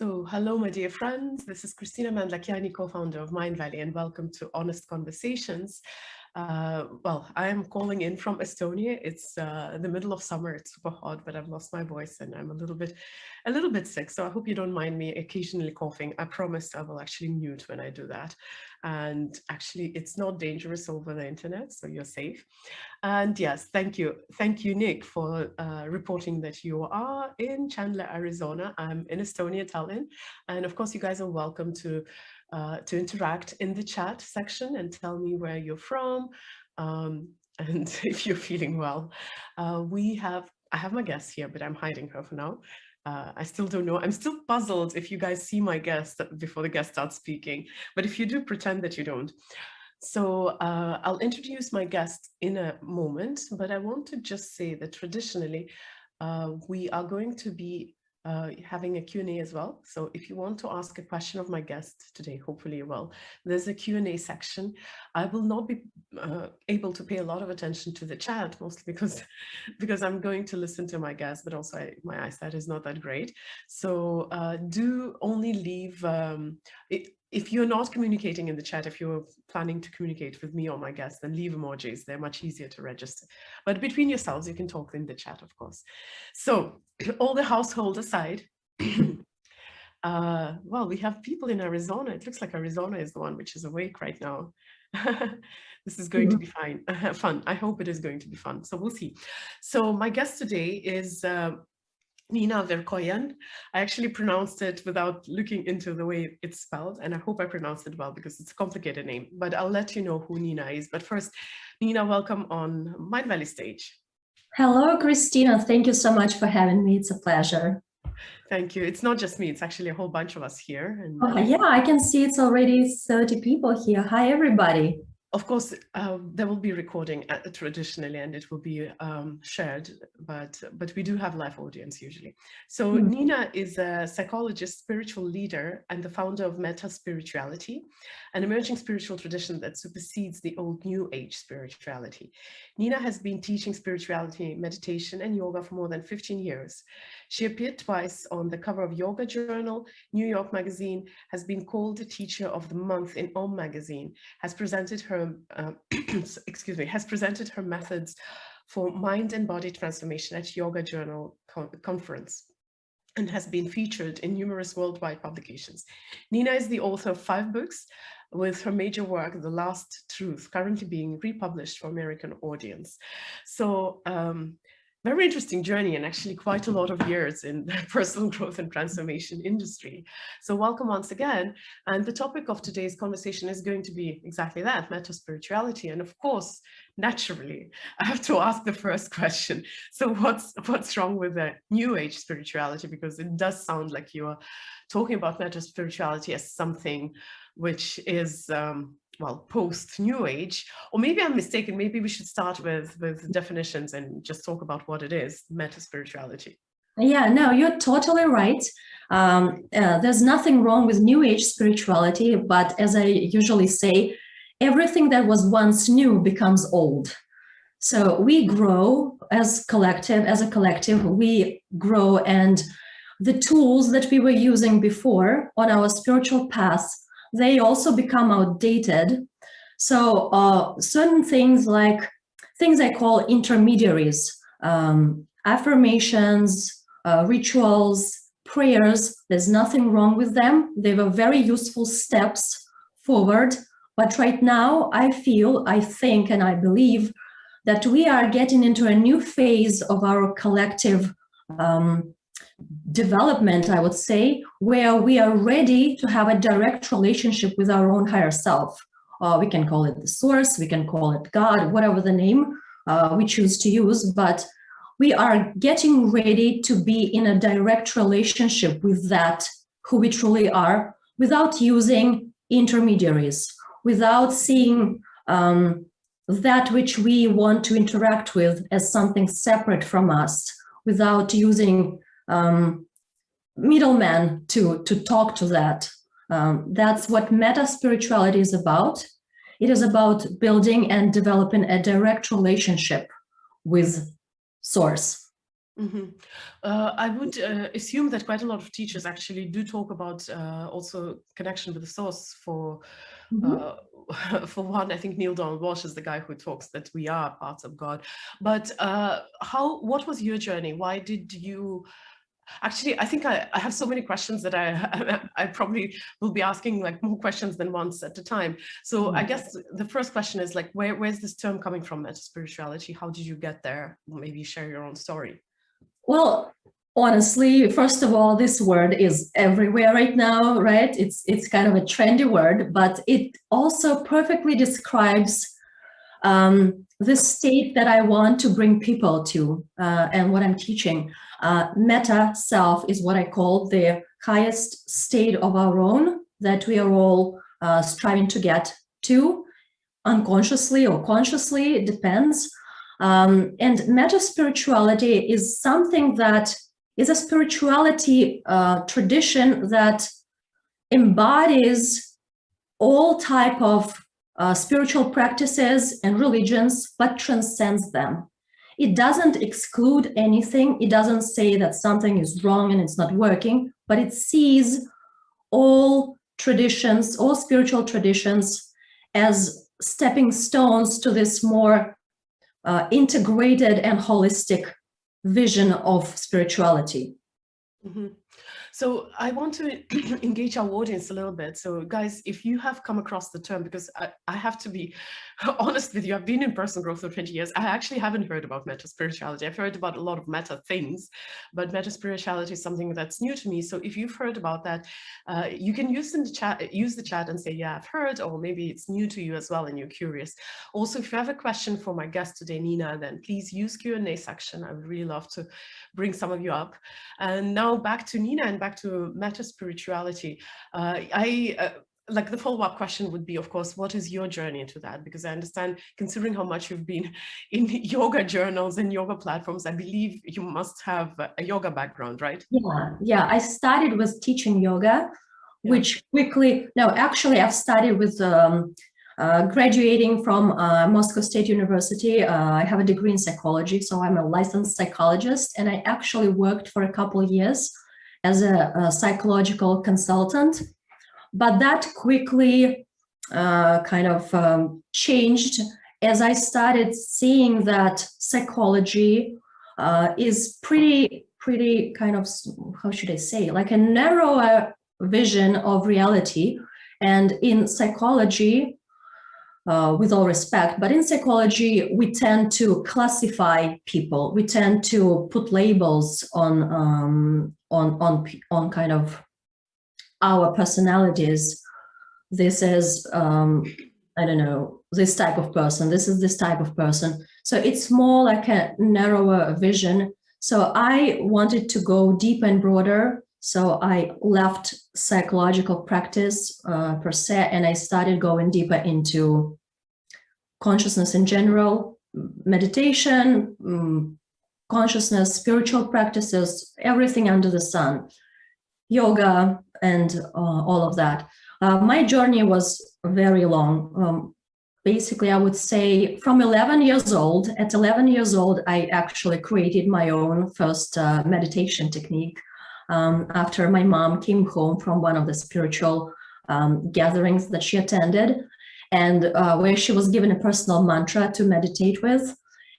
Hello, my dear friends. This is Kristina Mand-Lakhiani, co-founder of Mindvalley, and welcome to Honest Conversations. I am calling in from Estonia. It's the middle of summer. It's super hot, but I've lost my voice and I'm a little bit sick. So I hope you don't mind me occasionally coughing. I promise I will actually mute when I do that. And actually, it's not dangerous over the internet, so you're safe. And yes, thank you. Thank you, Nick, for reporting that you are in Chandler, Arizona. I'm in Estonia, Tallinn. And of course, you guys are welcome to interact in the chat section and tell me where you're from and if you're feeling well. I have my guest here, but I'm hiding her for now. I still don't know. I'm still puzzled if you guys see my guest before the guest starts speaking, but if you do, pretend that you don't. So I'll introduce my guest in a moment, but I want to just say that traditionally we are going to be having a Q&A as well. So if you want to ask a question of my guest today, hopefully you will, there's a Q&A section. I will not be able to pay a lot of attention to the chat, mostly because I'm going to listen to my guest, but also my eyesight is not that great. So do only leave, if you're not communicating in the chat, if you're planning to communicate with me or my guest, then leave emojis. They're much easier to register. But between yourselves, you can talk in the chat, of course. So all the household aside, well, we have people in Arizona. It looks like Arizona is the one which is awake right now. This is going to be fun. I hope it is going to be fun. So we'll see. So my guest today is Nina Verkoeyen. I actually pronounced it without looking into the way it's spelled, and I hope I pronounced it well because it's a complicated name, but I'll let you know who Nina is. But first, Nina, welcome on Mindvalley stage. Hello, Kristina. Thank you so much for having me. It's a pleasure. Thank you. It's not just me, it's actually a whole bunch of us here. And, yeah, I can see it's already 30 people here. Hi, everybody. Of course, there will be recording traditionally, and it will be shared, but we do have live audience usually. So Nina is a psychologist, spiritual leader, and the founder of Meta Spirituality, an emerging spiritual tradition that supersedes the old New Age spirituality. Nina has been teaching spirituality, meditation, and yoga for more than 15 years. She appeared twice on the cover of Yoga Journal, New York Magazine, has been called the Teacher of the Month in Om Magazine, has presented her has presented her methods for mind and body transformation at Yoga Journal conference, and has been featured in numerous worldwide publications. Nina is the author of 5 books, with her major work, The Last Truth, currently being republished for American audience. So very interesting journey, and actually quite a lot of years in the personal growth and transformation industry. So welcome once again. And the topic of today's conversation is going to be exactly that, meta spirituality. And of course, naturally, I have to ask the first question. So what's wrong with the New Age spirituality? Because it does sound like you are talking about meta spirituality as something which is well, post New Age, or maybe I'm mistaken. Maybe we should start with definitions and just talk about what it is, meta spirituality. Yeah, no, you're totally right. There's nothing wrong with New Age spirituality, but as I usually say, everything that was once new becomes old. So we grow as a collective, we grow, and the tools that we were using before on our spiritual path, they also become outdated. So certain things, like things I call intermediaries, affirmations, rituals, prayers, there's nothing wrong with them. They were very useful steps forward. But right now, I think, and I believe that we are getting into a new phase of our collective development, I would say, where we are ready to have a direct relationship with our own higher self. We can call it the source, we can call it God, whatever the name we choose to use, but we are getting ready to be in a direct relationship with that who we truly are, without using intermediaries, without seeing that which we want to interact with as something separate from us, without using middlemen to talk to that. That's what meta spirituality is about. It is about building and developing a direct relationship with source. Mhm. I would assume that quite a lot of teachers actually do talk about also connection with the source. Mhm. Uh, for one, I think Neil Donald Walsh is the guy who talks that we are parts of God. But what was your journey? Why did you? Actually, I think I have so many questions that I probably will be asking like more questions than once at a time. So I guess the first question is like, where's this term coming from, meta spirituality? How did you get there? Maybe share your own story. Well, honestly, first of all, this word is everywhere right now, right? It's kind of a trendy word, but it also perfectly describes the state that I want to bring people to, and what I'm teaching. Meta self is what I call the highest state of our own that we are all striving to get to, unconsciously or consciously, it depends. And meta spirituality is something that is a spirituality tradition that embodies all type of spiritual practices and religions, but transcends them. It doesn't exclude anything. It doesn't say that something is wrong and it's not working, but it sees all traditions, all spiritual traditions, as stepping stones to this more integrated and holistic vision of spirituality. Mm-hmm. So I want to engage our audience a little bit. So guys, if you have come across the term, because I have to be honest with you, I've been in personal growth for 20 years. I actually haven't heard about meta spirituality. I've heard about a lot of meta things, but meta spirituality is something that's new to me. So if you've heard about that, you can use the chat and say, yeah, I've heard, or maybe it's new to you as well and you're curious. Also, if you have a question for my guest today, Nina, then please use Q&A section. I would really love to bring some of you up. And now back to Nina and back to meta spirituality. Like the follow-up question would be, of course, what is your journey into that? Because I understand, considering how much you've been in yoga journals and yoga platforms, I believe you must have a yoga background, right? Yeah. I started with teaching yoga, which quickly, no, actually I've started with graduating from Moscow State University. I have a degree in psychology, so I'm a licensed psychologist, and I actually worked for a couple of years as a psychological consultant. But that quickly changed as I started seeing that psychology is pretty kind of, how should I say, like a narrower vision of reality. And in psychology, with all respect, but in psychology, we tend to classify people. We tend to put labels on kind of our personalities. This is, I don't know, this type of person. This is this type of person. So it's more like a narrower vision. So I wanted to go deep and broader. So I left psychological practice per se, and I started going deeper into consciousness in general, meditation, consciousness, spiritual practices, everything under the sun, yoga, and all of that. My journey was very long. Basically, I would say from 11 years old, at 11 years old, I actually created my own first meditation technique after my mom came home from one of the spiritual gatherings that she attended, and where she was given a personal mantra to meditate with.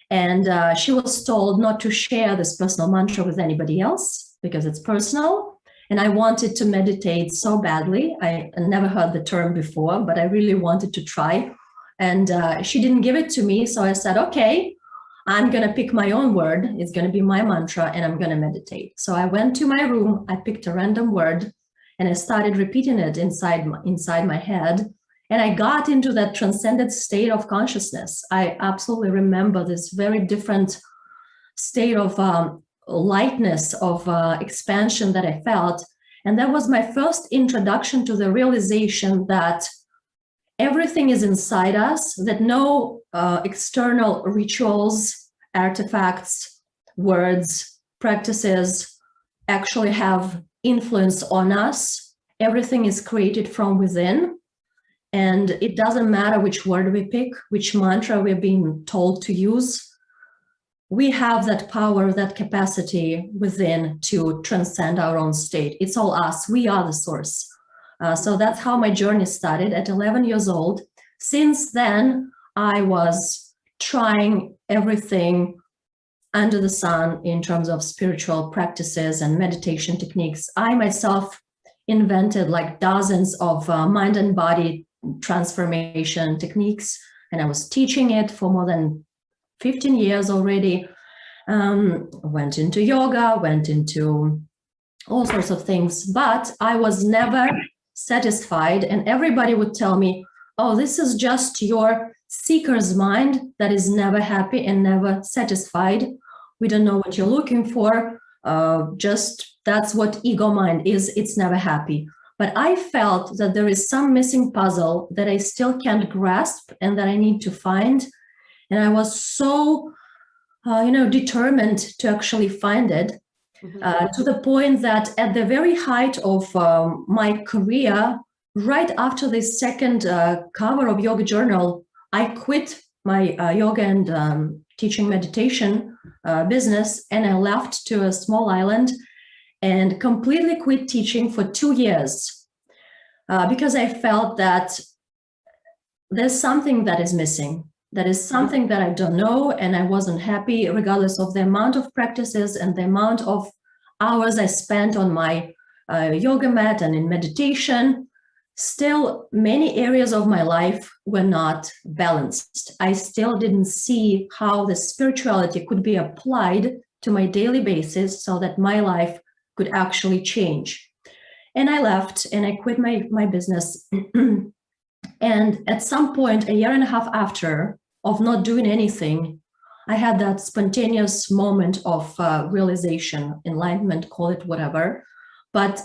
And she was told not to share this personal mantra with anybody else because it's personal. And I wanted to meditate so badly. I never heard the term before, but I really wanted to try. And she didn't give it to me. So I said, okay, I'm going to pick my own word. It's going to be my mantra, and I'm going to meditate. So I went to my room, I picked a random word, and I started repeating it inside my head. And I got into that transcended state of consciousness. I absolutely remember this very different state of lightness, of expansion that I felt. And that was my first introduction to the realization that everything is inside us, that no external rituals, artifacts, words, practices actually have influence on us. Everything is created from within. And it doesn't matter which word we pick, which mantra we're being told to use. we have that power, that capacity within to transcend our own state. It's all us. We are the source. So that's how my journey started at 11 years old. Since then, I was trying everything under the sun in terms of spiritual practices and meditation techniques. I myself invented like dozens of mind and body transformation techniques, and I was teaching it for more than 15 years already. Went into yoga, went into all sorts of things, but I was never satisfied. And everybody would tell me, oh, this is just your seeker's mind that is never happy and never satisfied. We don't know what you're looking for. Just that's what ego mind is. It's never happy. But I felt that there is some missing puzzle that I still can't grasp and that I need to find. And I was so, determined to actually find it, to the point that at the very height of my career, right after the second cover of Yoga Journal, I quit my yoga and teaching meditation business, and I left to a small island and completely quit teaching for 2 years because I felt that there's something that is missing. That is something that I don't know, and I wasn't happy regardless of the amount of practices and the amount of hours I spent on my yoga mat and in meditation. Still, many areas of my life were not balanced. I still didn't see how the spirituality could be applied to my daily basis so that my life could actually change. And I left and I quit my business. And at some point, a year and a half after of not doing anything, I had that spontaneous moment of realization, enlightenment, call it whatever, but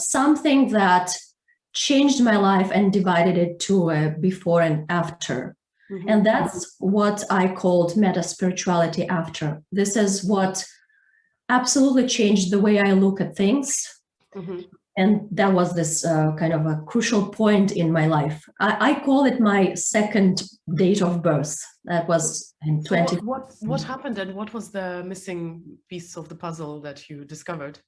something that changed my life and divided it to a before and after. Mm-hmm. And that's what I called meta spirituality after. This is what absolutely changed the way I look at things. Mm-hmm. And that was this kind of a crucial point in my life. I call it my second date of birth. That was in 20. What happened, and what was the missing piece of the puzzle that you discovered?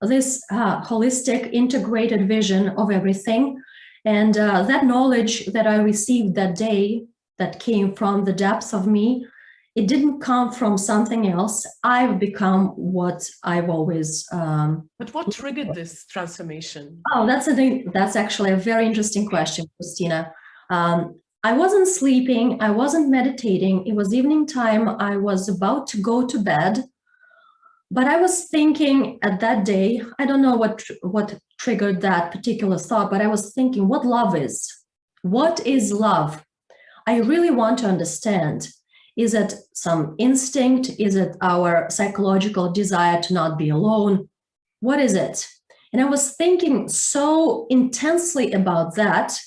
This holistic, integrated vision of everything. And that knowledge that I received that day, that came from the depths of me, it didn't come from something else. I've become what I've always. But what triggered this transformation? Oh, that's actually a very interesting question, Kristina. I wasn't sleeping. I wasn't meditating. It was evening time. I was about to go to bed. But I was thinking at that day, I don't know what triggered that particular thought, but I was thinking what love is. What is love? I really want to understand. Is it some instinct? Is it our psychological desire to not be alone? What is it? And I was thinking so intensely about that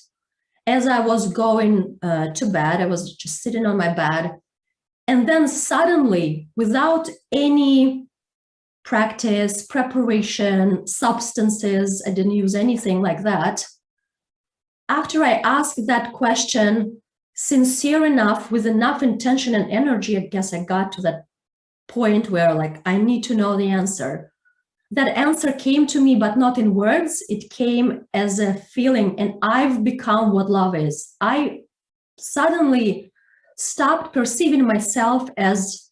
as I was going to bed. I was just sitting on my bed. And then suddenly, without any practice, preparation, substances, I didn't use anything like that. After I asked that question, sincere enough, with enough intention and energy, I guess I got to that point where like, I need to know the answer. That answer came to me, but not in words. It came as a feeling, and I've become what love is. I suddenly stopped perceiving myself as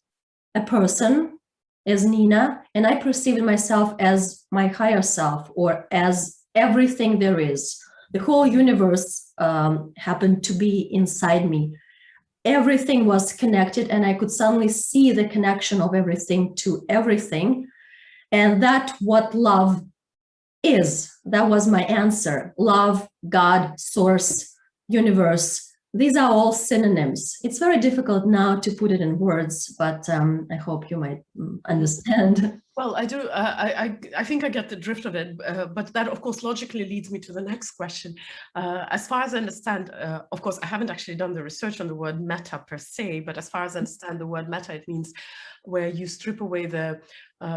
a person, as Nina, and I perceived myself as my higher self, or as everything there is. The whole universe happened to be inside me. Everything was connected, and I could suddenly see the connection of everything to everything. And that's what love is. That was my answer. Love, God, source, universe. These are all synonyms. It's very difficult now to put it in words, but I hope you might understand. Well, I do. I think I get the drift of it, but that, of course, logically leads me to the next question. As far as I understand, of course, I haven't actually done the research on the word meta per se, but as far as I understand the word meta, it means where you strip away the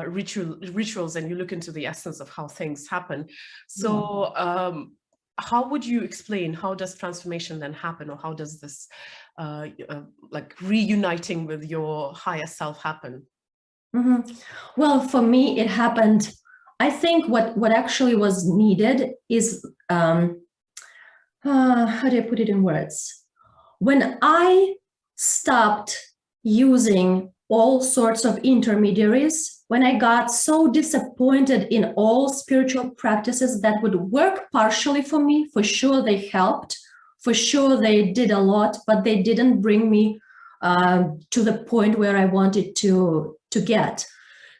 rituals and you look into the essence of how things happen. So how would you explain, how does transformation then happen, or how does this like reuniting with your higher self happen? Well, for me, it happened. I think what actually was needed is, how do I put it in words? When I stopped using all sorts of intermediaries, when I got so disappointed in all spiritual practices that would work partially for me, for sure they helped, for sure they did a lot, but they didn't bring me to the point where I wanted to get.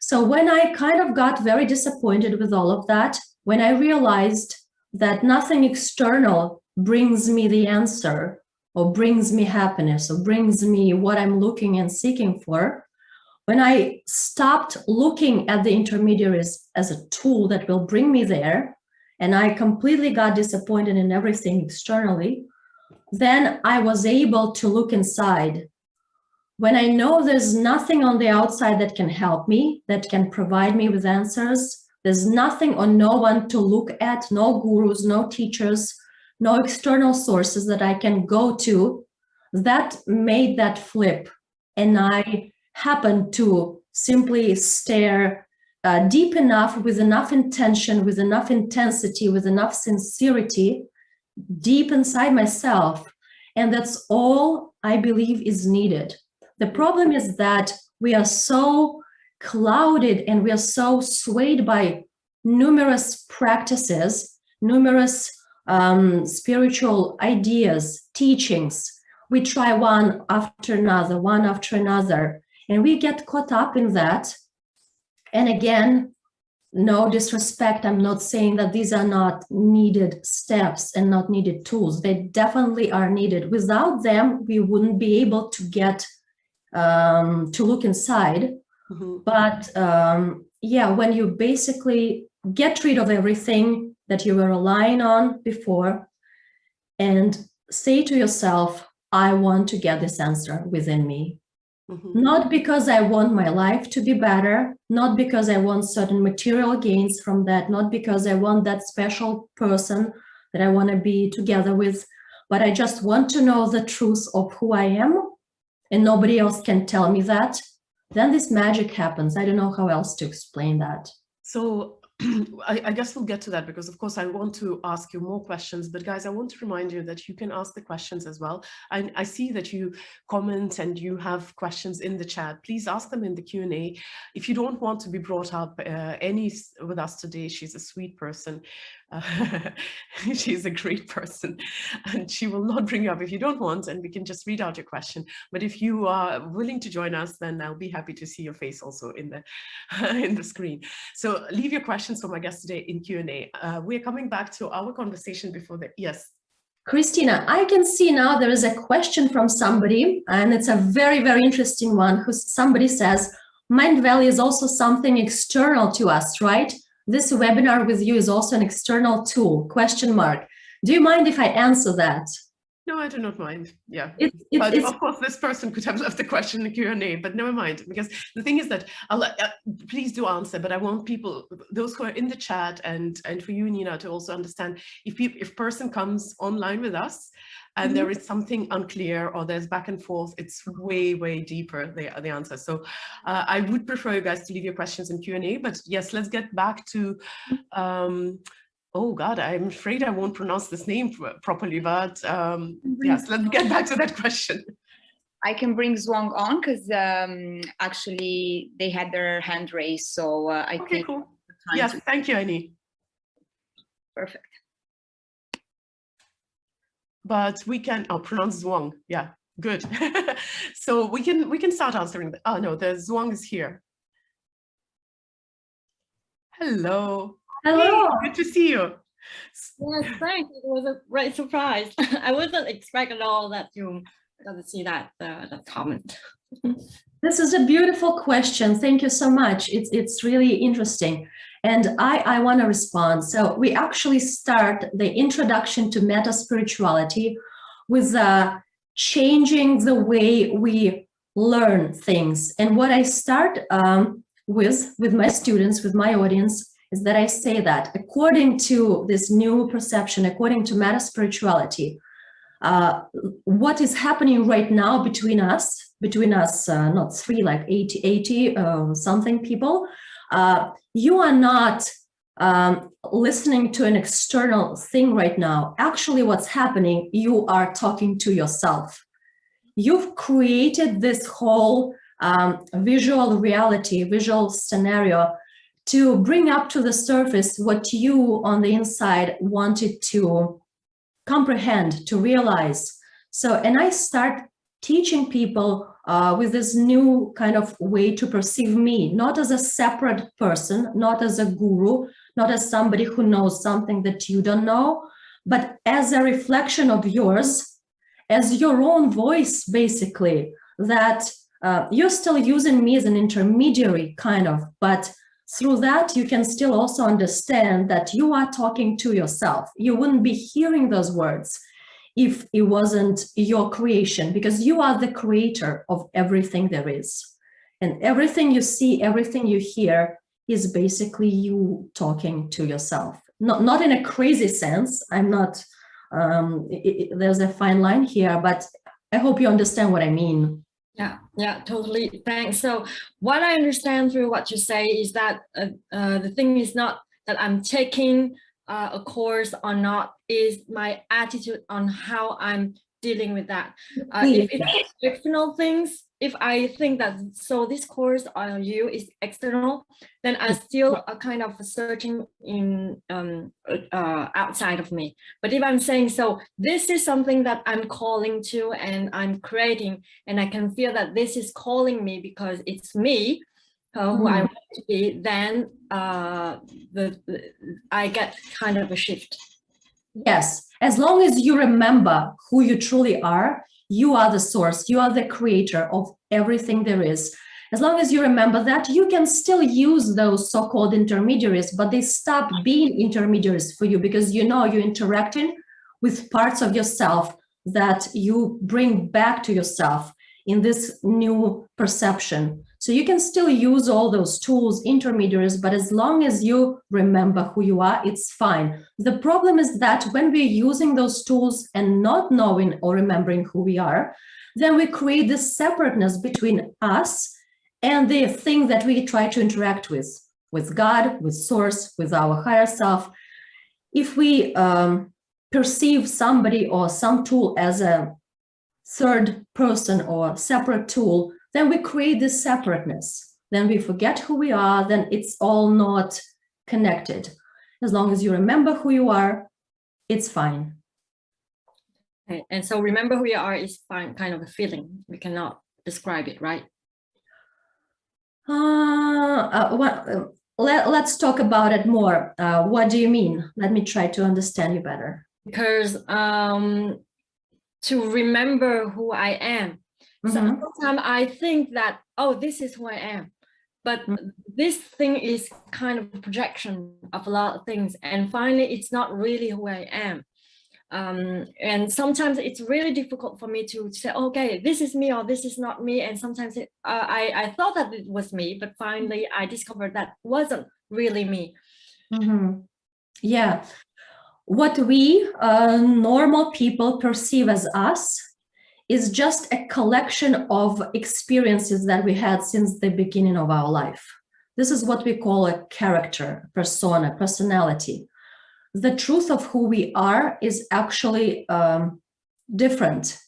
So when I kind of got very disappointed with all of that, when I realized that nothing external brings me the answer, or brings me happiness, or brings me what I'm looking and seeking for, when I stopped looking at the intermediaries as a tool that will bring me there, and I completely got disappointed in everything externally, then I was able to look inside. When I know there's nothing on the outside that can help me, that can provide me with answers, there's nothing or no one to look at, no gurus, no teachers, no external sources that I can go to, that made that flip. And I happened to simply stare deep enough, with enough intention, with enough intensity, with enough sincerity, deep inside myself. And that's all I believe is needed. The problem is that we are so clouded and we are so swayed by numerous practices, numerous spiritual ideas, teachings. We try one after another, and we get caught up in that. And again, no disrespect, I'm not saying that these are not needed steps and not needed tools. They definitely are needed. Without them, we wouldn't be able to get to look inside. But yeah, when you basically get rid of everything that you were relying on before and say to yourself, I want to get this answer within me. Not because I want my life to be better, not because I want certain material gains from that, not because I want that special person that I want to be together with, but I just want to know the truth of who I am, and nobody else can tell me that. Then this magic happens. I don't know how else to explain that. So I guess we'll get to that, because of course I want to ask you more questions, but guys, I want to remind you that you can ask the questions as well. I see that you comment and you have questions in the chat. Please ask them in the Q&A. If you don't want to be brought up with us today, she's a sweet person. She's a great person, and she will not bring you up if you don't want, and we can just read out your question. But if you are willing to join us, then I'll be happy to see your face also in the screen. So leave your questions for my guest today in Q&A. We're coming back to our conversation before the, yes. Kristina, I can see now there is a question from somebody, and it's a very, very interesting one. Somebody says, Mindvalley is also something external to us, right? This webinar with you is also an external tool, question mark. Do you mind if I answer that? No, I do not mind. Yeah, but of course, this person could have left the question in the Q&A, but never mind, because the thing is that please do answer. But I want people, those who are in the chat, and for you, Nina, to also understand if person comes online with us and there is something unclear or there's back and forth, it's way, way deeper, the answer. So I would prefer you guys to leave your questions in Q&A. But yes, let's get back to. Oh God, I'm afraid I won't pronounce this name properly, but yes, let's get back to that question. I can bring Zwang on because actually they had their hand raised, so I okay, cool. Yes, thank you, Annie. Perfect. But we can pronounce Zwang. Yeah, good. So we can start answering. Oh no, the Zwang is here. Hello. Hello. Hey, good to see you. Yes, thanks. It was a great surprise. I wasn't expecting at all that you got to see that comment. This is a beautiful question. Thank you so much. It's really interesting. And I want to respond. So we actually start the introduction to meta spirituality with changing the way we learn things. And what I start with my students, with my audience, is that I say that according to this new perception, according to meta spirituality, what is happening right now between us, not three, like 80 something people, you are not listening to an external thing right now. Actually, what's happening, you are talking to yourself. You've created this whole visual reality, visual scenario to bring up to the surface what you on the inside wanted to comprehend, to realize. So, and I start teaching people with this new kind of way to perceive me, not as a separate person, not as a guru, not as somebody who knows something that you don't know, but as a reflection of yours, as your own voice, basically, that you're still using me as an intermediary, kind of, but through that, you can still also understand that you are talking to yourself. You wouldn't be hearing those words if it wasn't your creation, because you are the creator of everything there is. And everything you see, everything you hear is basically you talking to yourself. Not in a crazy sense. I'm not, there's a fine line here, but I hope you understand what I mean. Yeah, totally. Thanks. So what I understand through what you say is that the thing is not that I'm taking a course or not, is my attitude on how I'm dealing with that. If it's external things, if I think that, so this course on you is external, then I'm still kind of searching in outside of me. But if I'm saying, so this is something that I'm calling to and I'm creating, and I can feel that this is calling me because it's me, who I want to be, then I get kind of a shift. Yes, as long as you remember who you truly are, you are the source, you are the creator of everything there is. As long as you remember that, you can still use those so-called intermediaries, but they stop being intermediaries for you, because you know you're interacting with parts of yourself that you bring back to yourself in this new perception. So you can still use all those tools, intermediaries, but as long as you remember who you are, it's fine. The problem is that when we're using those tools and not knowing or remembering who we are, then we create this separateness between us and the thing that we try to interact with God, with source, with our higher self. If we perceive somebody or some tool as a third person or separate tool, then we create this separateness. Then we forget who we are, then it's all not connected. As long as you remember who you are, it's fine. Okay. And so remember who you are is fine, kind of a feeling. We cannot describe it, right? Let's talk about it more. What do you mean? Let me try to understand you better. Because to remember who I am. So sometimes I think that, oh, this is who I am. But this thing is kind of a projection of a lot of things. And finally, it's not really who I am. And sometimes it's really difficult for me to say, okay, this is me or this is not me. And sometimes I thought that it was me, but finally I discovered that wasn't really me. Yeah. What we normal people perceive as us is just a collection of experiences that we had since the beginning of our life. This is what we call a character, persona, personality. The truth of who we are is actually different.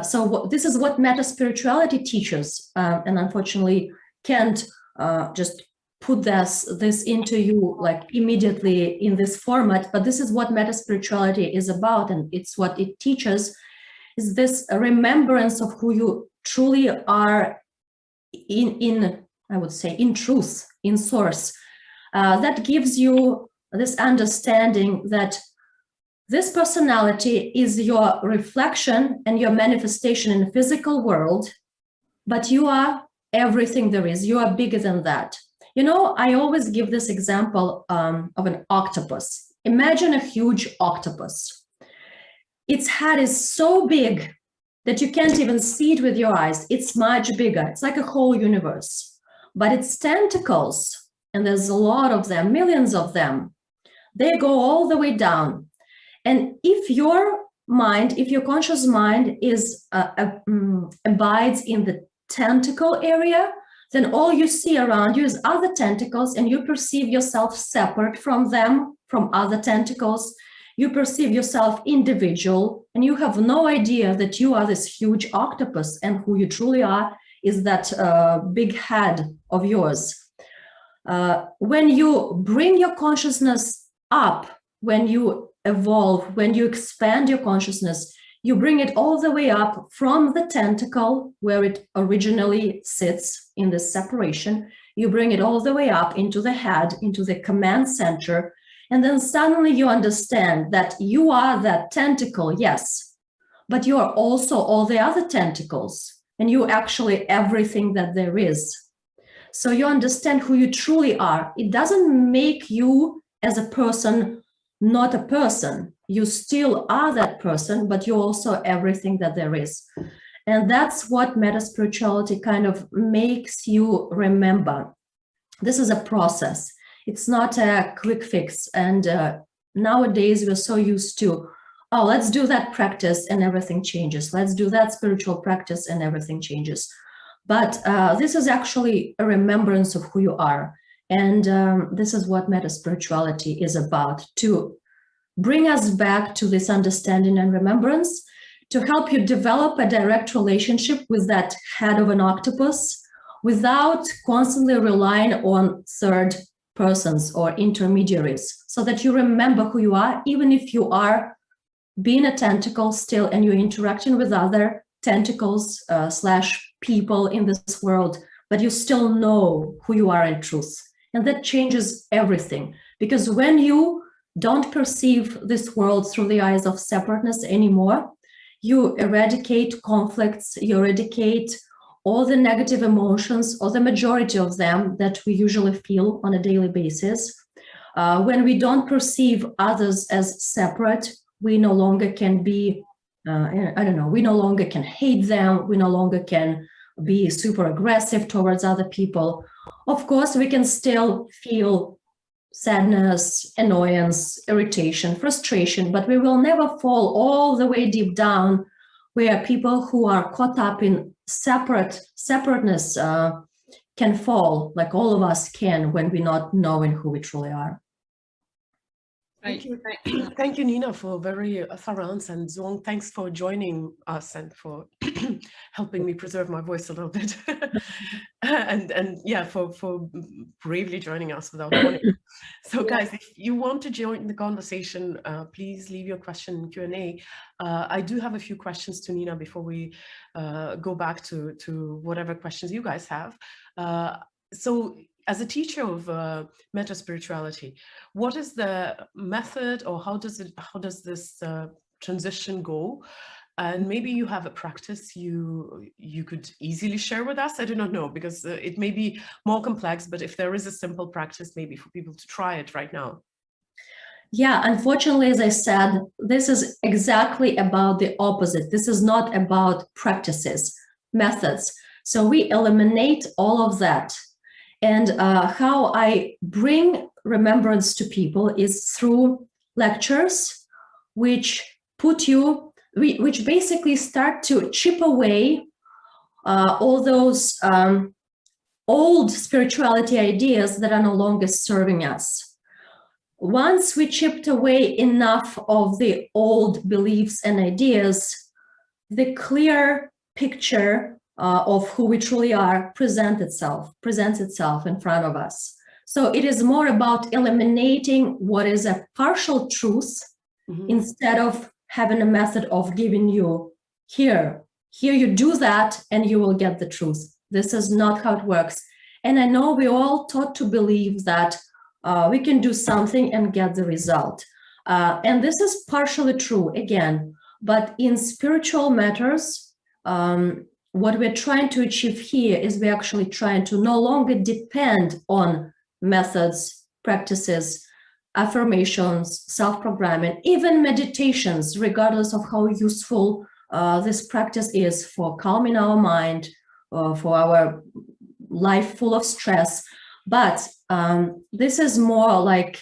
So this is what meta spirituality teaches, and unfortunately can't just put this into you like immediately in this format, but this is what meta spirituality is about, and it's what it teaches, is this remembrance of who you truly are in I would say, in truth, in source. That gives you this understanding that this personality is your reflection and your manifestation in the physical world, but you are everything there is. You are bigger than that. You know, I always give this example of an octopus. Imagine a huge octopus. Its head is so big that you can't even see it with your eyes. It's much bigger. It's like a whole universe. But its tentacles and there's a lot of them, millions of them. They go all the way down. And if your mind, if your conscious mind is abides in the tentacle area, then all you see around you is other tentacles, and you perceive yourself separate from them, from other tentacles. You perceive yourself individual, and you have no idea that you are this huge octopus, and who you truly are is that big head of yours. When you bring your consciousness up, when you evolve, when you expand your consciousness, you bring it all the way up from the tentacle where it originally sits in this separation. You bring it all the way up into the head, into the command center, and then suddenly you understand that you are that tentacle, yes, but you are also all the other tentacles, and you actually everything that there is. So you understand who you truly are. It doesn't make you as a person not a person. You still are that person, but you're also everything that there is. And that's what meta spirituality kind of makes you remember. This is a process. It's not a quick fix. And nowadays we're so used to, oh, let's do that practice and everything changes. Let's do that spiritual practice and everything changes. But this is actually a remembrance of who you are. And this is what meta spirituality is about, to bring us back to this understanding and remembrance, to help you develop a direct relationship with that head of an octopus without constantly relying on third persons or intermediaries, so that you remember who you are, even if you are being a tentacle still and you're interacting with other tentacles slash people in this world, but you still know who you are in truth. And that changes everything, because when you don't perceive this world through the eyes of separateness anymore, you eradicate conflicts, you eradicate all the negative emotions, or the majority of them that we usually feel on a daily basis. When we don't perceive others as separate, we no longer can be, we no longer can hate them, we no longer can be super aggressive towards other people. Of course, we can still feel sadness, annoyance, irritation, frustration, but we will never fall all the way deep down where people who are caught up in separateness can fall, like all of us can, when we're not knowing who we truly are. Thank you. Thank you, Nina, for a very thorough answer. And Zhuang, thanks for joining us and for helping me preserve my voice a little bit. and yeah, for bravely joining us without warning. So guys, if you want to join the conversation, please leave your question in Q&A. I do have a few questions to Nina before we go back to whatever questions you guys have. So as a teacher of meta spirituality, what is the method, or how does this transition go? And maybe you have a practice you could easily share with us. I do not know, because it may be more complex, but if there is a simple practice, maybe for people to try it right now. Yeah, unfortunately, as I said, this is exactly about the opposite. This is not about practices, methods. So we eliminate all of that. And how I bring remembrance to people is through lectures, which basically start to chip away all those old spirituality ideas that are no longer serving us. Once we chipped away enough of the old beliefs and ideas, the clear picture of who we truly are presents itself in front of us. So it is more about eliminating what is a partial truth, instead of having a method of giving you, here you do that and you will get the truth. This is not how it works. And I know we all taught to believe that we can do something and get the result. And this is partially true, again, but in spiritual matters, what we're trying to achieve here is we're actually trying to no longer depend on methods, practices, affirmations, self-programming, even meditations, regardless of how useful this practice is for calming our mind, for our life full of stress. But this is more like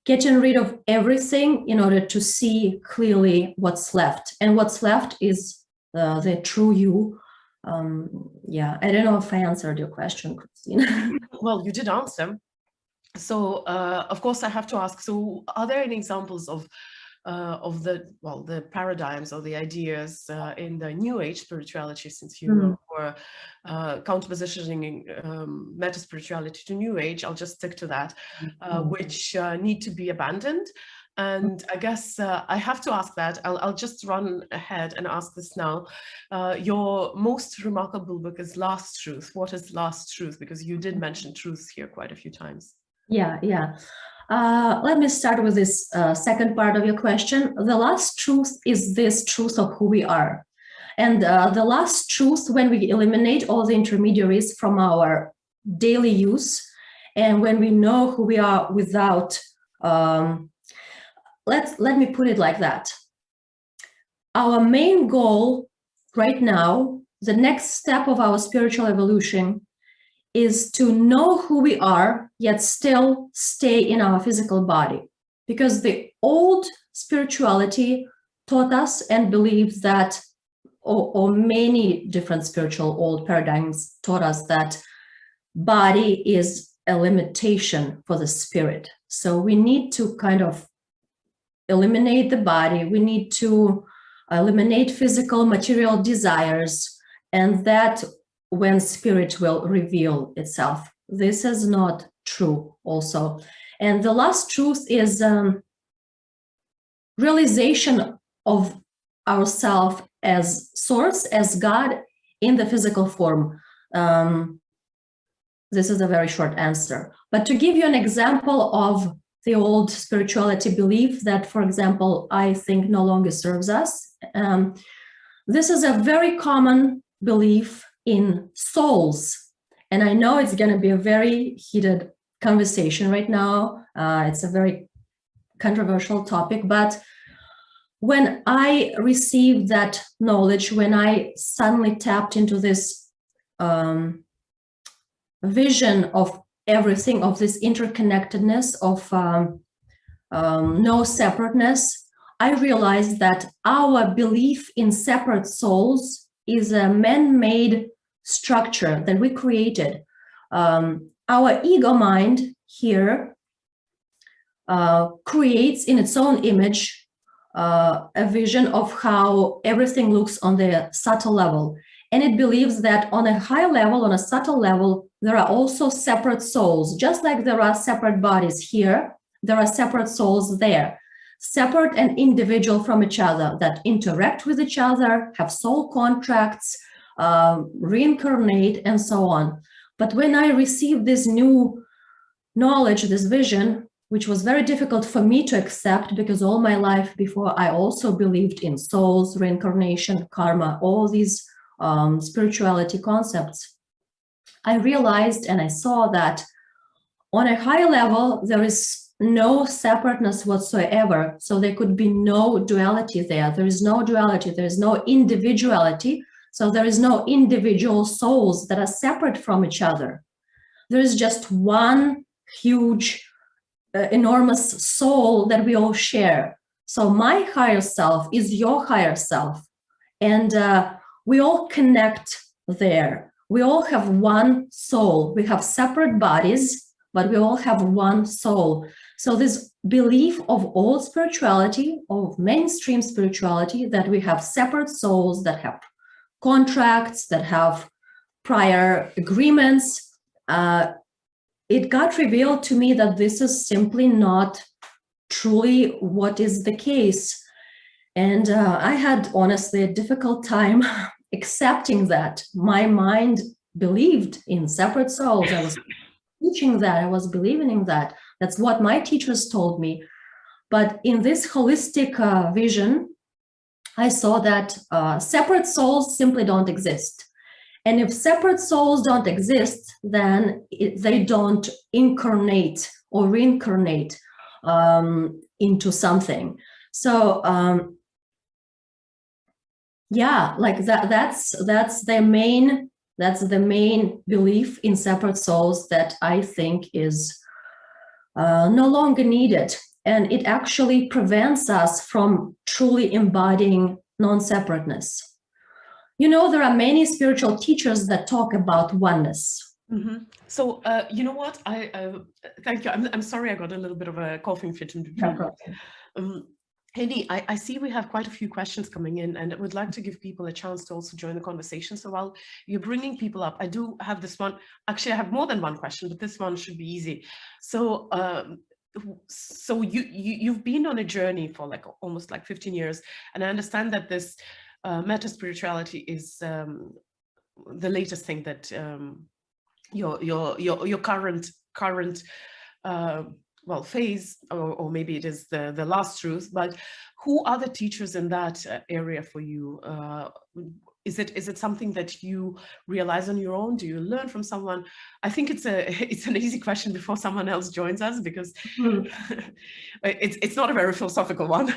getting rid of everything in order to see clearly what's left. And what's left is the true you. Yeah, I don't know if I answered your question, Kristina. Well, you did answer. So, of course, I have to ask, so are there any examples of the paradigms or the ideas in the New Age spirituality, since you were counterpositioning meta spirituality to New Age? I'll just stick to that, which need to be abandoned. And I guess I have to ask that. I'll just run ahead and ask this now. Your most remarkable book is Last Truth. What is Last Truth? Because you did mention truth here quite a few times. Yeah. Let me start with this second part of your question. The last truth is this truth of who we are. And the last truth, when we eliminate all the intermediaries from our daily use, and when we know who we are without, let me put it like that. Our main goal right now, the next step of our spiritual evolution, is to know who we are, yet still stay in our physical body. Because the old spirituality taught us and believes that, or many different spiritual old paradigms taught us that body is a limitation for the spirit. So we need to kind of eliminate the body. We need to eliminate physical material desires, and that when spirit will reveal itself. This is not true also. And the last truth is realization of ourself as source, as God in the physical form. This is a very short answer. But to give you an example of the old spirituality belief that, for example, I think no longer serves us, this is a very common belief in souls. And I know it's going to be a very heated conversation right now. It's a very controversial topic, but when I received that knowledge, when I suddenly tapped into this vision of everything, of this interconnectedness, of no separateness, I realized that our belief in separate souls is a man-made structure that we created. Our ego mind here creates in its own image a vision of how everything looks on the subtle level. And it believes that on a high level, on a subtle level, there are also separate souls. Just like there are separate bodies here, there are separate souls there, separate and individual from each other, that interact with each other, have soul contracts, reincarnate, and so on. But when I received this new knowledge, this vision, which was very difficult for me to accept, because all my life before I also believed in souls, reincarnation, karma, all these spirituality concepts, I realized and I saw that on a high level, there is no separateness whatsoever. So there could be no duality there. There is no duality. There is no individuality. So there is no individual souls that are separate from each other. There is just one huge, enormous soul that we all share. So my higher self is your higher self. And we all connect there. We all have one soul. We have separate bodies, but we all have one soul. So this belief of old spirituality, of mainstream spirituality, that we have separate souls, that have contracts, that have prior agreements, it got revealed to me that this is simply not truly what is the case. And I had honestly a difficult time accepting that. My mind believed in separate souls. I was teaching that, I was believing in that. That's what my teachers told me. But in this holistic vision, I saw that separate souls simply don't exist. And if separate souls don't exist, then they don't incarnate or reincarnate into something. So yeah, like that's the main That's the main belief in separate souls that I think is no longer needed. And it actually prevents us from truly embodying non-separateness. You know, there are many spiritual teachers that talk about oneness. Mm-hmm. So, you know what? Thank you. I'm sorry I got a little bit of a coughing fit in between. Henny, I see we have quite a few questions coming in, and I would like to give people a chance to also join the conversation. So while you're bringing people up, I do have this one. Actually, I have more than one question, but this one should be easy. So, you've been on a journey for like almost like 15 years, and I understand that this meta spirituality is the latest thing that your current well, phase, or maybe it is the last truth, but who are the teachers in that area for you? Is it something that you realize on your own? Do you learn from someone? I think it's an easy question before someone else joins us, because it's not a very philosophical one.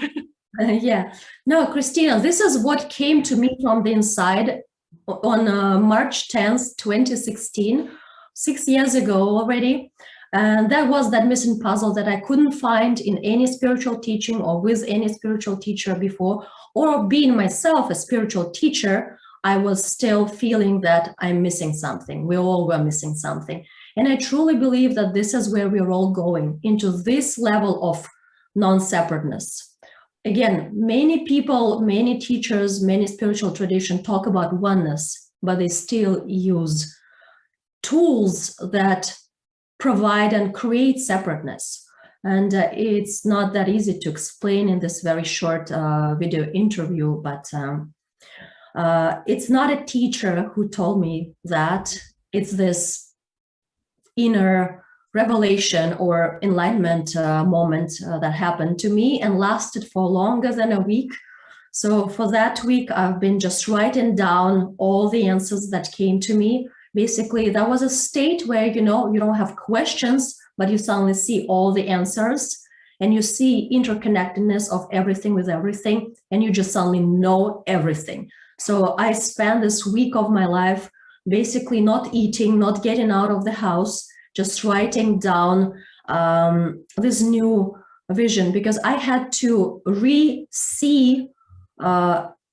Yeah, no, Kristina, this is what came to me from the inside on March 10th, 2016, 6 years ago already. And that was that missing puzzle that I couldn't find in any spiritual teaching or with any spiritual teacher before, or being myself a spiritual teacher, I was still feeling that I'm missing something. We all were missing something. And I truly believe that this is where we're all going, into this level of non-separateness. Again, many people, many teachers, many spiritual traditions talk about oneness, but they still use tools that provide and create separateness. And it's not that easy to explain in this very short video interview, but it's not a teacher who told me that. It's this inner revelation or enlightenment moment that happened to me and lasted for longer than a week. So for that week, I've been just writing down all the answers that came to me. Basically, that was a state where, you know, you don't have questions, but you suddenly see all the answers and you see interconnectedness of everything with everything, and you just suddenly know everything. So I spent this week of my life basically not eating, not getting out of the house, just writing down this new vision, because I had to re-see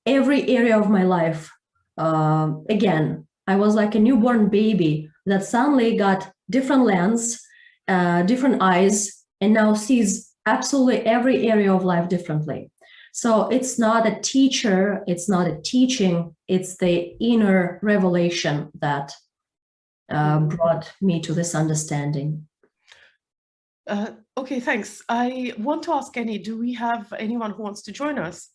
every area of my life again. I was like a newborn baby that suddenly got different lens, different eyes, and now sees absolutely every area of life differently. So it's not a teacher, it's not a teaching, it's the inner revelation that brought me to this understanding. Okay, thanks. I want to ask Annie, do we have anyone who wants to join us?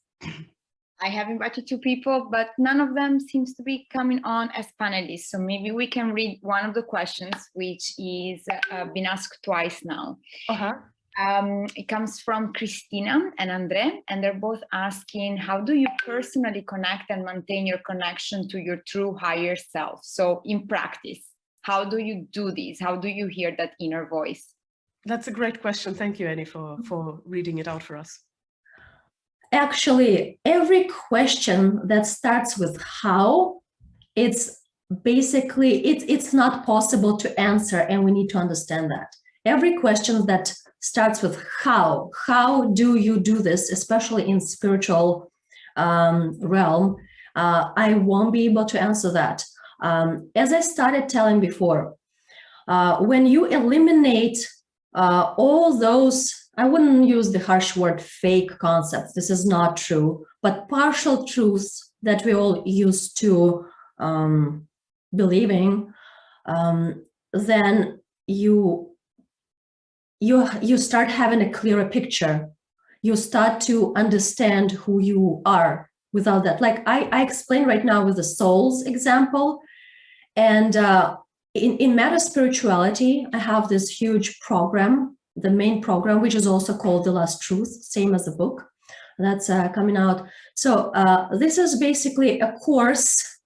I have invited 2 people, but none of them seems to be coming on as panelists. So maybe we can read one of the questions, which is been asked twice now. It comes from Kristina and Andre, and they're both asking, how do you personally connect and maintain your connection to your true higher self? So in practice, how do you do this? How do you hear that inner voice? That's a great question. Thank you, Annie, for reading it out for us. Actually, every question that starts with how, it's basically, it's not possible to answer, and we need to understand that. Every question that starts with how do you do this, especially in spiritual realm, I won't be able to answer that. As I started telling before, when you eliminate all those, I wouldn't use the harsh word fake concepts, this is not true, but partial truths that we all used to believing, then you start having a clearer picture. You start to understand who you are without that. Like I explained right now with the souls example, and in meta spirituality, I have this huge program, the main program, which is also called The Last Truth, same as the book that's coming out. So this is basically a course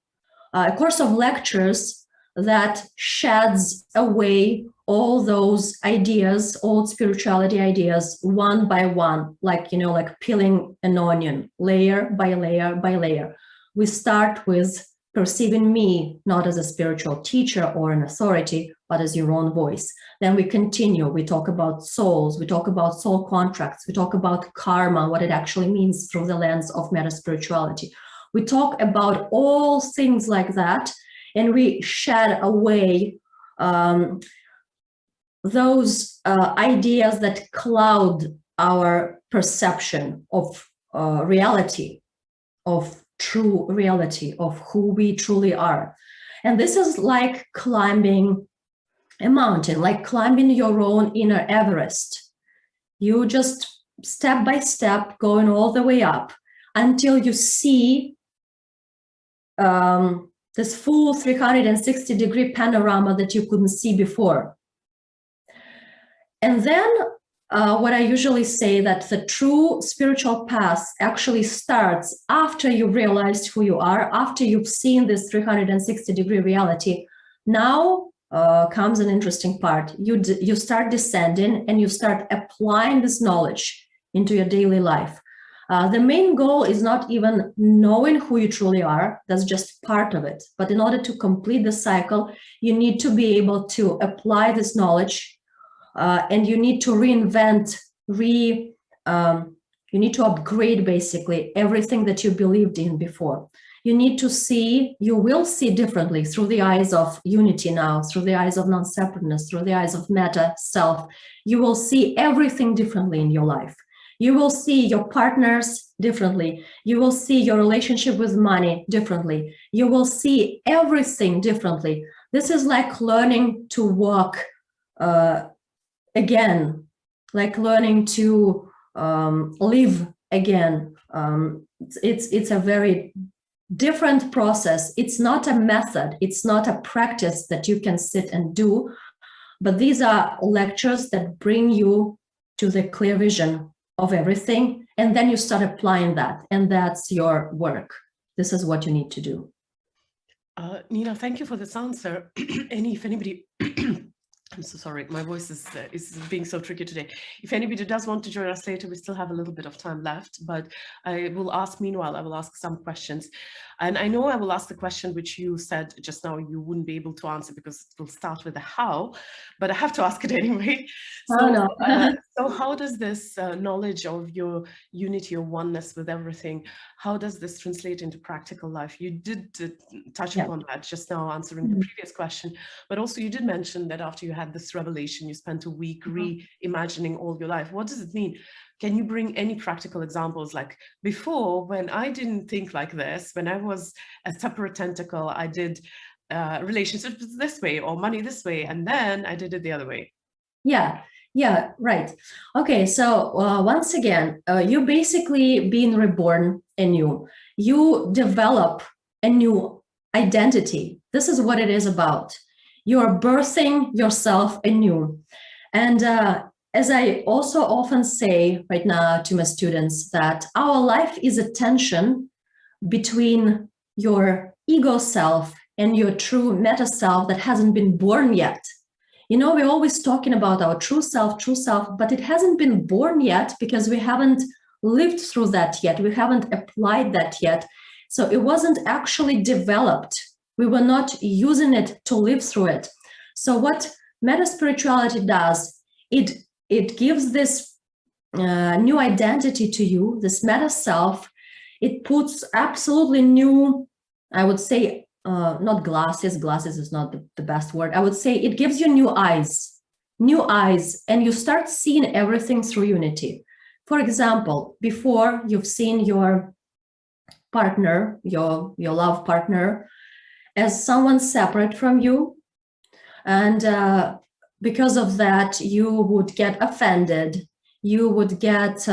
of lectures that sheds away all those ideas, old spirituality ideas, one by one, like, you know, like peeling an onion, layer by layer by layer. We start with perceiving me not as a spiritual teacher or an authority, but as your own voice. Then we continue. We talk about souls. We talk about soul contracts. We talk about karma, what it actually means through the lens of meta-spirituality. We talk about all things like that, and we shed away those ideas that cloud our perception of reality, of true reality, of who we truly are. And this is like climbing a mountain, like climbing your own inner Everest. You just step by step going all the way up until you see this full 360-degree panorama that you couldn't see before. And then what I usually say, that the true spiritual path actually starts after you've realized who you are, after you've seen this 360-degree reality. Now comes an interesting part. You start descending and you start applying this knowledge into your daily life. The main goal is not even knowing who you truly are. That's just part of it. But in order to complete the cycle, you need to be able to apply this knowledge. And you need to reinvent, you need to upgrade basically everything that you believed in before. You need to see, you will see differently through the eyes of unity now, through the eyes of non-separateness, through the eyes of meta, self. You will see everything differently in your life. You will see your partners differently. You will see your relationship with money differently. You will see everything differently. This is like learning to walk again, like learning to live again. It's a very different process. It's not a method. It's not a practice that you can sit and do, but these are lectures that bring you to the clear vision of everything, and then you start applying that, and that's your work. This is what you need to do. Nina, thank you for this answer. If anybody I'm so sorry, my voice is being so tricky today. If anybody does want to join us later, we still have a little bit of time left, but meanwhile, I will ask some questions. And I know I will ask the question which you said just now you wouldn't be able to answer because it will start with a how, but I have to ask it anyway. So, no. So how does this knowledge of your unity or oneness with everything, how does this translate into practical life? You did touch upon that just now answering the previous question, but also you did mention that after you had this revelation, you spent a week reimagining all your life. What does it mean? Can you bring any practical examples? Like before, when I didn't think like this, when I was a separate tentacle, I did relationships this way or money this way, and then I did it the other way. Yeah, right. Okay, so once again, you basically being reborn anew. You develop a new identity. This is what it is about. You are birthing yourself anew. And as I also often say right now to my students, that our life is a tension between your ego self and your true meta self that hasn't been born yet. You know, we're always talking about our true self, but it hasn't been born yet because we haven't lived through that yet. We haven't applied that yet. So it wasn't actually developed. We were not using it to live through it. So what meta spirituality does, it gives this new identity to you, this meta self. It puts absolutely new, I would say, not glasses is not the best word. I would say it gives you new eyes, and you start seeing everything through unity. For example, before you've seen your partner, your love partner, as someone separate from you. And because of that, you would get offended, you would get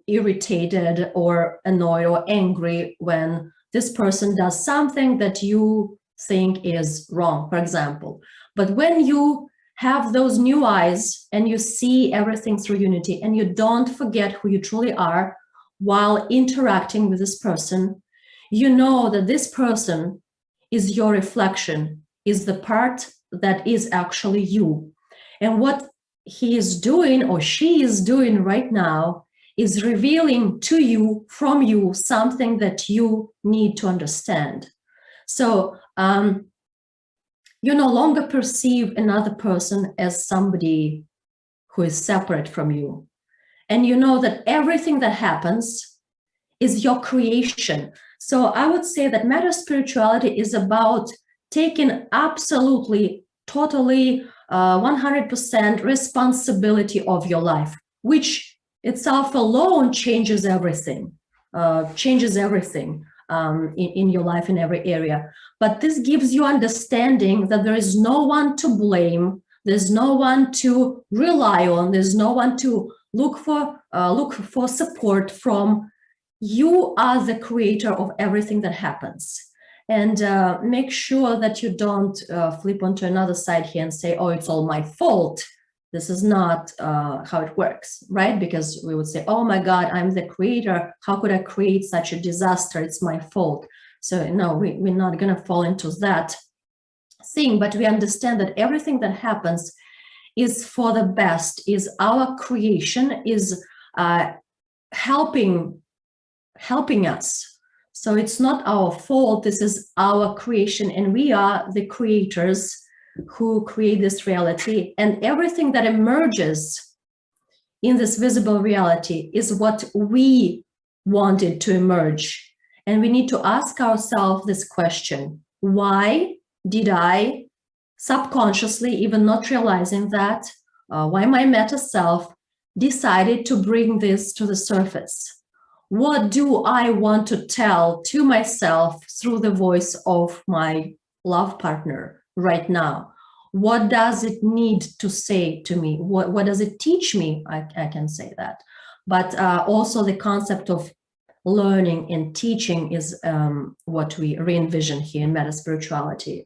irritated or annoyed or angry when this person does something that you think is wrong, for example. But when you have those new eyes and you see everything through unity and you don't forget who you truly are while interacting with this person, you know that this person is your reflection, is the part that is actually you. And what he is doing or she is doing right now is revealing to you, from you, something that you need to understand. So you no longer perceive another person as somebody who is separate from you. And you know that everything that happens is your creation. So I would say that meta spirituality is about taking absolutely, totally, 100% responsibility of your life, which itself alone changes everything, in your life in every area. But this gives you understanding that there is no one to blame, there's no one to rely on, there's no one to look for support from. You are the creator of everything that happens. And make sure that you don't flip onto another side here and say, oh, it's all my fault. This is not how it works, right? Because we would say, oh my God, I'm the creator. How could I create such a disaster? It's my fault. So no, we're not gonna fall into that thing, but we understand that everything that happens is for the best, is our creation, is helping us. So it's not our fault, this is our creation, and we are the creators who create this reality. And everything that emerges in this visible reality is what we wanted to emerge. And we need to ask ourselves this question: why did I subconsciously, even not realizing that, why my meta self decided to bring this to the surface? What do I want to tell to myself through the voice of my love partner right now? What does it need to say to me? What does it teach me? I can say that. But also the concept of learning and teaching is what we re-envision here in meta spirituality.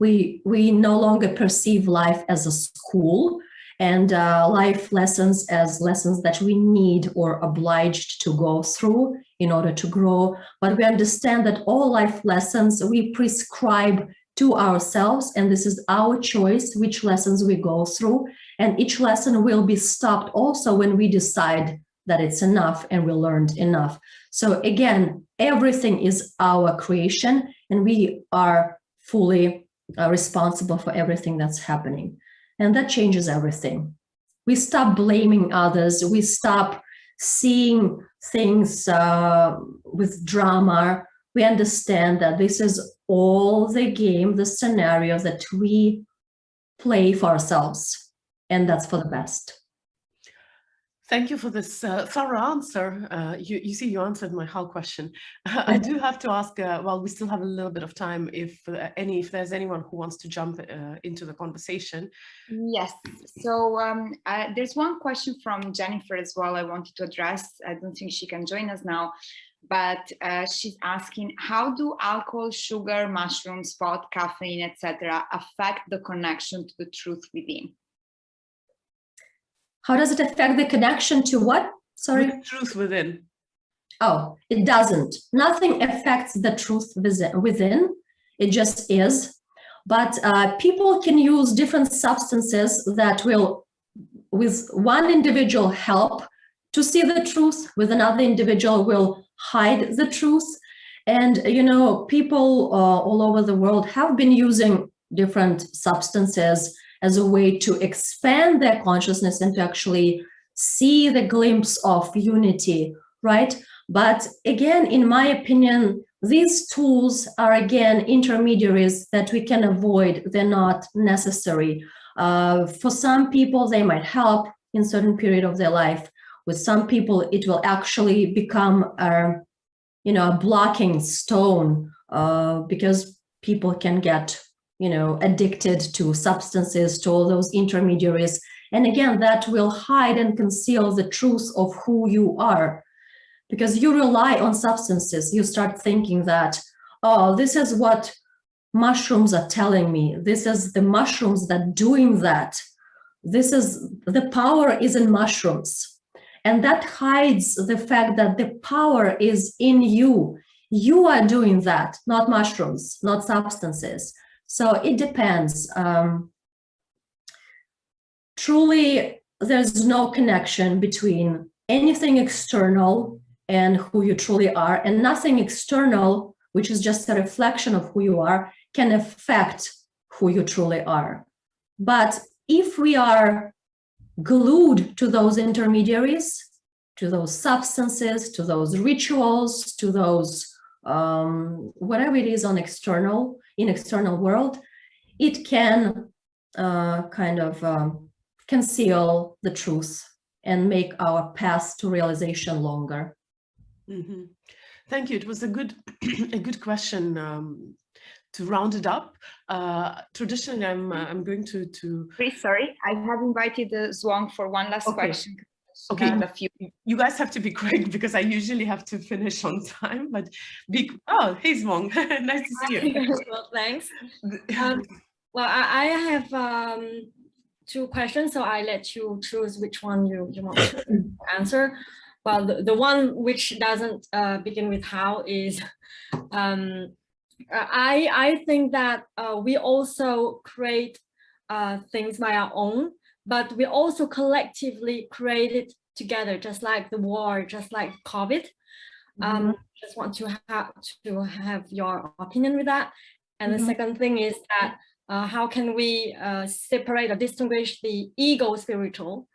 We no longer perceive life as a school, and life lessons as lessons that we need or obliged to go through in order to grow. But we understand that all life lessons we prescribe to ourselves, and this is our choice which lessons we go through. And each lesson will be stopped also when we decide that it's enough and we learned enough. So again, everything is our creation, and we are fully responsible for everything that's happening. And that changes everything. We stop blaming others. We stop seeing things with drama. We understand that this is all the game, the scenario that we play for ourselves. And that's for the best. Thank you for this thorough answer. You see, you answered my whole question. I do have to ask, well, we still have a little bit of time, if there's anyone who wants to jump into the conversation. Yes, so there's one question from Jennifer as well I wanted to address. I don't think she can join us now, but she's asking, how do alcohol, sugar, mushrooms, pot, caffeine, etc. affect the connection to the truth within? How does it affect the connection to what? Sorry? The truth within. Oh, it doesn't. Nothing affects the truth within. It just is. But people can use different substances that will, with one individual, help to see the truth, with another individual will hide the truth. And, you know, people all over the world have been using different substances as a way to expand their consciousness and to actually see the glimpse of unity, right? But again, in my opinion, these tools are, again, intermediaries that we can avoid. They're not necessary. For some people, they might help in certain period of their life. With some people, it will actually become a blocking stone because people can get addicted to substances, to all those intermediaries. And again, that will hide and conceal the truth of who you are. Because you rely on substances, you start thinking that, oh, this is what mushrooms are telling me. This is the mushrooms that doing that. This is, the power is in mushrooms. And that hides the fact that the power is in you. You are doing that, not mushrooms, not substances. So it depends. Truly, there's no connection between anything external and who you truly are, and nothing external which is just a reflection of who you are, can affect who you truly are. But if we are glued to those intermediaries, to those substances, to those rituals, to those whatever it is in external world, it can conceal the truth and make our path to realization longer. Mm-hmm. Thank you. It was a good question. To round it up, traditionally, I'm going to. Please, sorry, I have invited Zwang for one last question. Okay, you guys have to be quick because I usually have to finish on time. But oh, hey Zwang, nice to see you. Well, thanks. Well, I have 2 questions, so I let you choose which one you want to answer. Well, the one which doesn't begin with how is, I think that we also create things by our own, but we also collectively create it together, just like the war, just like COVID. Just want to have your opinion with that. And the second thing is that how can we separate or distinguish the ego spiritual,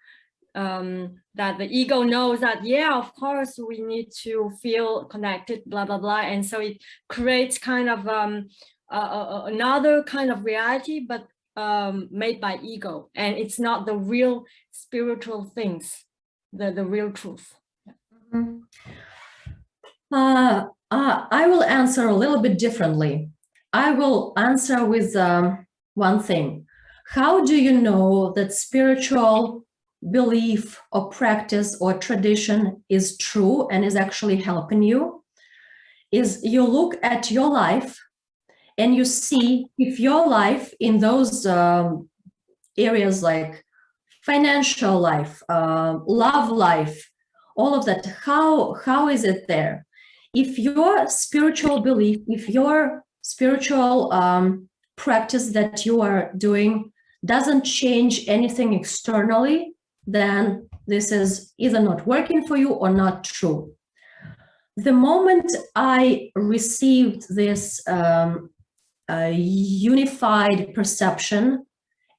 that the ego knows that, yeah, of course, we need to feel connected, blah, blah, blah. And so it creates kind of another kind of reality, but made by ego. And it's not the real spiritual things, the real truth. I will answer a little bit differently. I will answer with one thing. How do you know that spiritual belief or practice or tradition is true and is actually helping you? Is you look at your life and you see if your life in those areas like financial life, love life, all of that, how is it there? If your spiritual belief, if your spiritual practice that you are doing doesn't change anything externally, then this is either not working for you or not true. The moment I received this unified perception,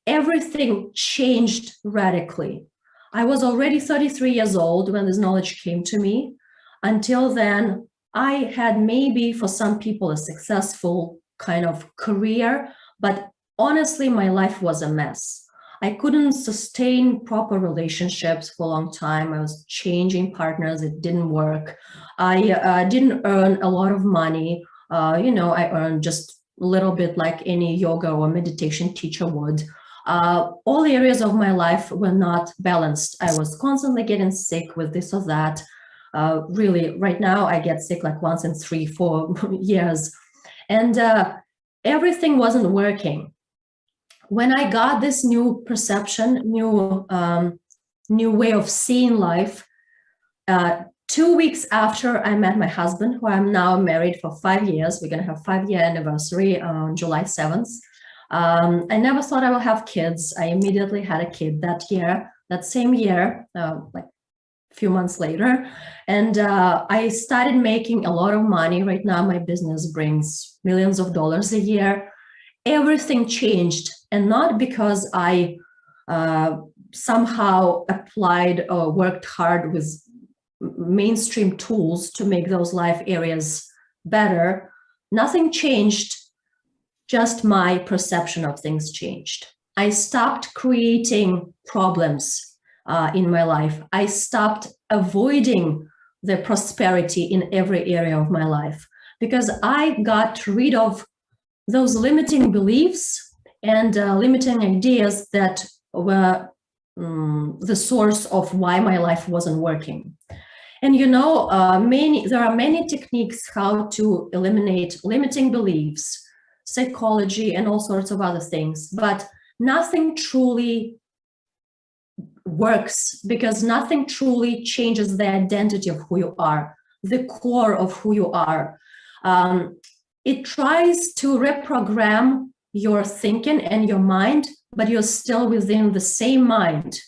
everything changed radically. I was already 33 years old when this knowledge came to me. Until then, I had maybe for some people a successful kind of career, but honestly, my life was a mess. I couldn't sustain proper relationships for a long time. I was changing partners, it didn't work. I didn't earn a lot of money. I earned just a little bit like any yoga or meditation teacher would. All areas of my life were not balanced. I was constantly getting sick with this or that. Really, right now I get sick like once in 3-4 years, and everything wasn't working. When I got this new perception, new way of seeing life, 2 weeks after I met my husband, who I'm now married for 5 years, we're gonna have 5-year anniversary on July 7th. I never thought I would have kids. I immediately had a kid that same year, like few months later, and I started making a lot of money. Right now my business brings millions of dollars a year. Everything changed, and not because I somehow applied or worked hard with mainstream tools to make those life areas better. Nothing changed, just my perception of things changed. I stopped creating problems in my life. I stopped avoiding the prosperity in every area of my life because I got rid of those limiting beliefs and limiting ideas that were the source of why my life wasn't working. And there are many techniques how to eliminate limiting beliefs, psychology, and all sorts of other things, but nothing truly works because nothing truly changes the identity of who you are, the core of who you are. It tries to reprogram your thinking and your mind, but you're still within the same mind,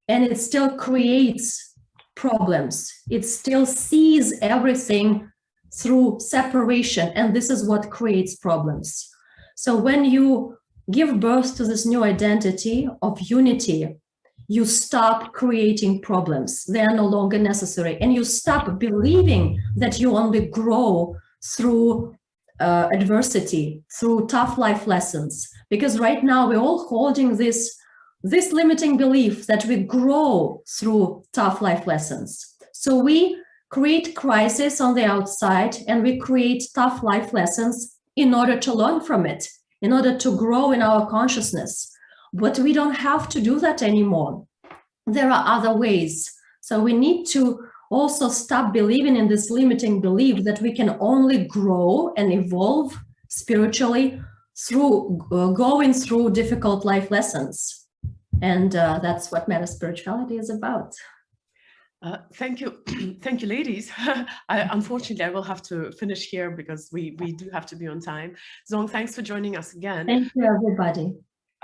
and it still creates problems. It still sees everything through separation, and this is what creates problems. So when you give birth to this new identity of unity, you stop creating problems. They are no longer necessary, and you stop believing that you only grow through adversity, through tough life lessons. Because right now we're all holding this limiting belief that we grow through tough life lessons. So we create crisis on the outside, and we create tough life lessons in order to learn from it, in order to grow in our consciousness. But we don't have to do that anymore. There are other ways. So we need to also stop believing in this limiting belief that we can only grow and evolve spiritually through going through difficult life lessons. And that's what meta spirituality is about. Thank you. Thank you, ladies. Unfortunately, I will have to finish here because we do have to be on time. Zong, thanks for joining us again. Thank you, everybody.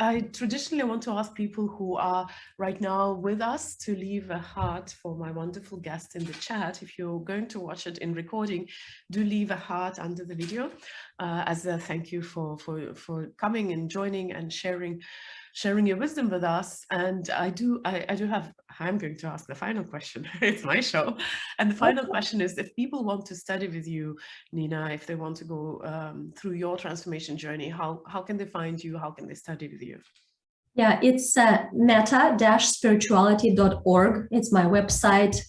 I traditionally want to ask people who are right now with us to leave a heart for my wonderful guest in the chat. If you're going to watch it in recording, do leave a heart under the video as a thank you for coming and joining and sharing your wisdom with us. And I'm going to ask the final question. It's my show. And the final question is, if people want to study with you, Nina, if they want to go through your transformation journey, how can they find you? How can they study with you? Yeah, it's meta-spirituality.org. It's my website.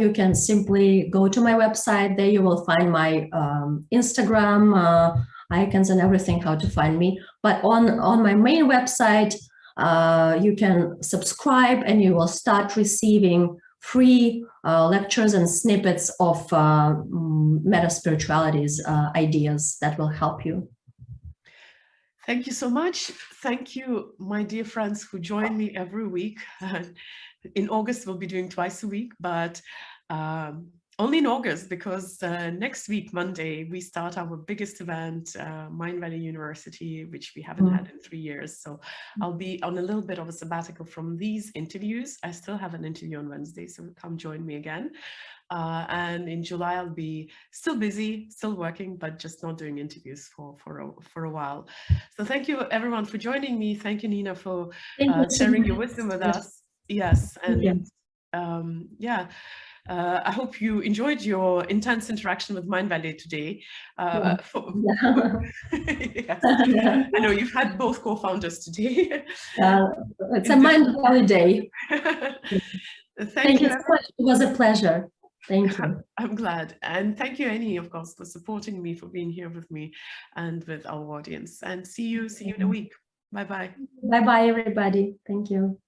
You can simply go to my website. There you will find my Instagram icons and everything, how to find me. But on my main website, you can subscribe and you will start receiving free lectures and snippets of meta spirituality's ideas that will help you. Thank you so much. Thank you, my dear friends who join me every week. In August, we'll be doing twice a week, but only in August, because next week, Monday, we start our biggest event, Mindvalley University, which we haven't had in 3 years. So I'll be on a little bit of a sabbatical from these interviews. I still have an interview on Wednesday, so come join me again. And in July, I'll be still busy, still working, but just not doing interviews for a while. So thank you, everyone, for joining me. Thank you, Nina, for sharing your wisdom with us. Yes, and I hope you enjoyed your intense interaction with Mindvalley today. Yes. I know you've had both co-founders today. It's a Mindvalley day. Thank you so much. It was a pleasure. Thank you. I'm glad. And thank you, Annie, of course, for supporting me, for being here with me and with our audience. And see you in a week. Bye-bye. Bye-bye, everybody. Thank you.